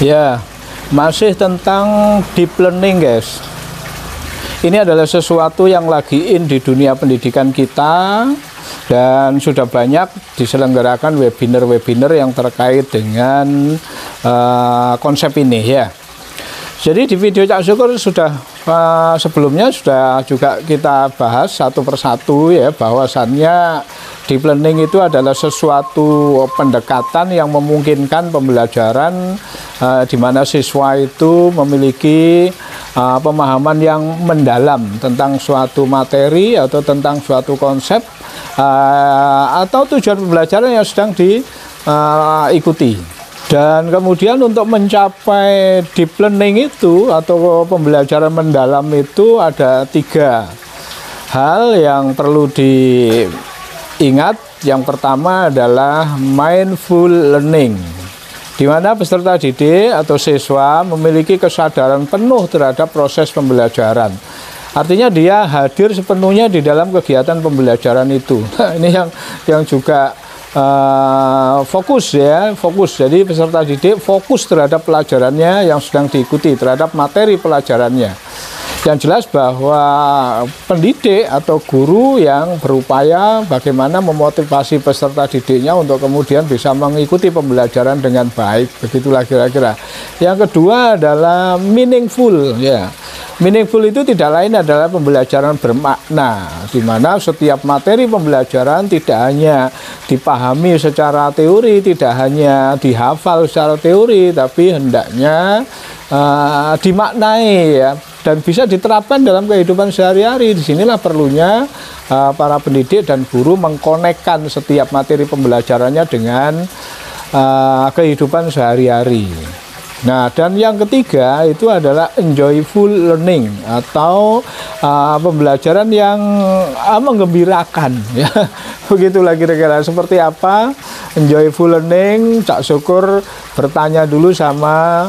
Ya, masih tentang deep learning, guys. Ini adalah sesuatu yang lagi in di dunia pendidikan kita dan sudah banyak diselenggarakan webinar-webinar yang terkait dengan konsep ini ya. Jadi di video Cak Syukur sudah sebelumnya sudah juga kita bahas satu persatu ya, bahwasannya deep learning itu adalah sesuatu pendekatan yang memungkinkan pembelajaran di mana siswa itu memiliki pemahaman yang mendalam tentang suatu materi atau tentang suatu konsep atau tujuan pembelajaran yang sedang diikuti. Dan kemudian untuk mencapai deep learning itu atau pembelajaran mendalam itu ada 3 hal yang perlu diingat. Yang pertama adalah mindful learning, di mana peserta didik atau siswa memiliki kesadaran penuh terhadap proses pembelajaran. Artinya dia hadir sepenuhnya di dalam kegiatan pembelajaran itu. Ini yang juga fokus. Jadi peserta didik fokus terhadap pelajarannya yang sedang diikuti, terhadap materi pelajarannya. Yang jelas bahwa pendidik atau guru yang berupaya bagaimana memotivasi peserta didiknya untuk kemudian bisa mengikuti pembelajaran dengan baik, begitulah kira-kira. Yang kedua adalah meaningful ya. Meaningful itu tidak lain adalah pembelajaran bermakna, di mana setiap materi pembelajaran tidak hanya dipahami secara teori, tidak hanya dihafal secara teori, tapi hendaknya dimaknai ya, dan bisa diterapkan dalam kehidupan sehari-hari. Disinilah perlunya para pendidik dan guru mengkonekkan setiap materi pembelajarannya dengan kehidupan sehari-hari. Nah, dan yang ketiga itu adalah enjoyful learning atau pembelajaran yang menggembirakan ya. Begitulah kira-kira. Seperti apa enjoyful learning? Cak Syukur bertanya dulu sama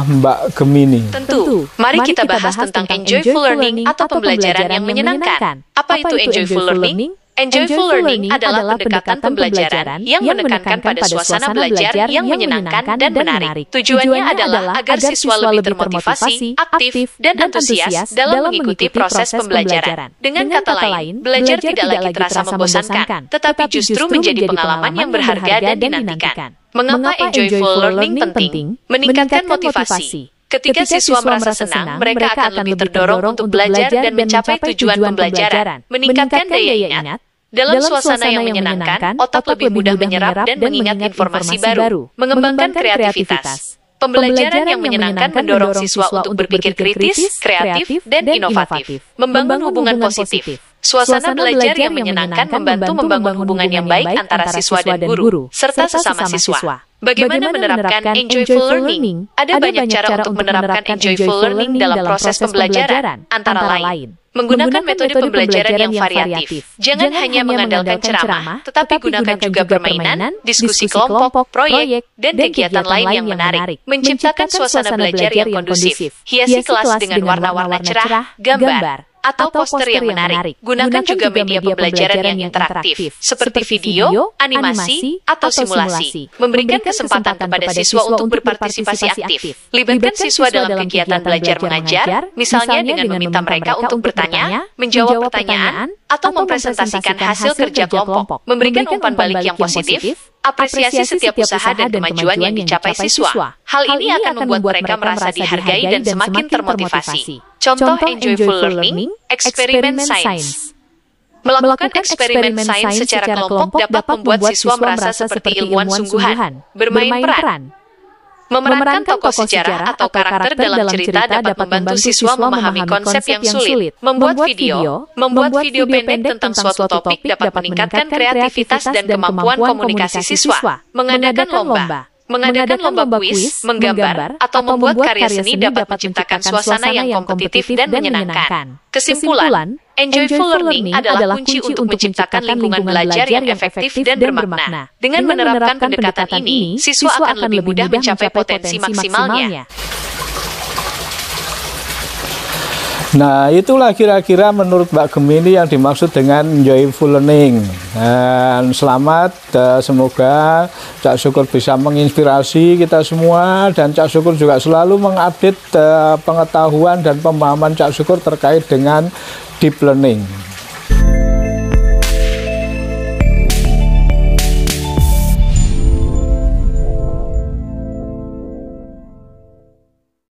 Mbak Gemini. Tentu. Mari kita bahas tentang enjoyful learning atau pembelajaran yang menyenangkan. Apa itu enjoyful learning? Enjoyful learning adalah pendekatan pembelajaran yang menekankan pada suasana belajar yang menyenangkan dan menarik. Tujuannya adalah agar siswa lebih termotivasi, aktif, dan antusias dalam mengikuti proses pembelajaran. Dengan kata lain, belajar tidak lagi terasa membosankan, tetapi justru menjadi pengalaman yang berharga dan dinantikan. Mengapa enjoyful learning penting? Meningkatkan motivasi. Ketika siswa merasa senang, mereka akan lebih terdorong untuk belajar dan mencapai tujuan pembelajaran. Meningkatkan daya ingat. Dalam suasana yang menyenangkan, otak lebih mudah menyerap dan mengingat informasi baru. Mengembangkan kreativitas. Pembelajaran yang menyenangkan mendorong siswa untuk berpikir kritis, kreatif, dan inovatif. Membangun hubungan positif. Suasana belajar yang menyenangkan membantu membangun hubungan yang baik antara siswa dan guru, serta sesama siswa. Bagaimana menerapkan enjoyful learning? Ada banyak cara untuk menerapkan enjoyful learning dalam proses pembelajaran, antara lain menggunakan metode pembelajaran yang variatif. Jangan hanya mengandalkan ceramah, tetapi gunakan juga permainan, diskusi kelompok, proyek, dan kegiatan lain yang menarik. Menciptakan suasana belajar yang kondusif. Hiasi kelas dengan warna-warna cerah, gambar, atau poster yang menarik. Gunakan juga media pembelajaran yang interaktif, seperti video, animasi, atau simulasi. Memberikan kesempatan kepada siswa untuk berpartisipasi aktif. Libatkan siswa dalam kegiatan belajar mengajar, misalnya dengan meminta mereka untuk bertanya, menjawab pertanyaan, atau mempresentasikan hasil kerja kelompok. Memberikan umpan balik yang positif, apresiasi setiap usaha dan kemajuan yang dicapai siswa. Hal ini akan membuat mereka merasa dihargai dan semakin termotivasi. Contoh enjoyful learning, eksperimen sains. Melakukan eksperimen sains secara kelompok dapat membuat siswa merasa seperti ilmuwan sungguhan. Bermain peran. Memerankan tokoh sejarah atau karakter dalam cerita dapat membantu siswa memahami konsep yang sulit. Membuat video pendek tentang suatu topik dapat meningkatkan kreativitas dan kemampuan komunikasi siswa. Mengadakan lomba kuis, menggambar, atau membuat karya seni dapat menciptakan suasana yang kompetitif dan menyenangkan. Kesimpulan, enjoyful learning adalah kunci untuk menciptakan lingkungan belajar yang efektif dan bermakna. Dengan menerapkan pendekatan ini, siswa akan lebih mudah mencapai potensi maksimalnya. Nah, itulah kira-kira menurut Mbak Gemini yang dimaksud dengan joyful learning. Dan selamat, semoga Cak Syukur bisa menginspirasi kita semua, dan Cak Syukur juga selalu mengupdate pengetahuan dan pemahaman Cak Syukur terkait dengan deep learning.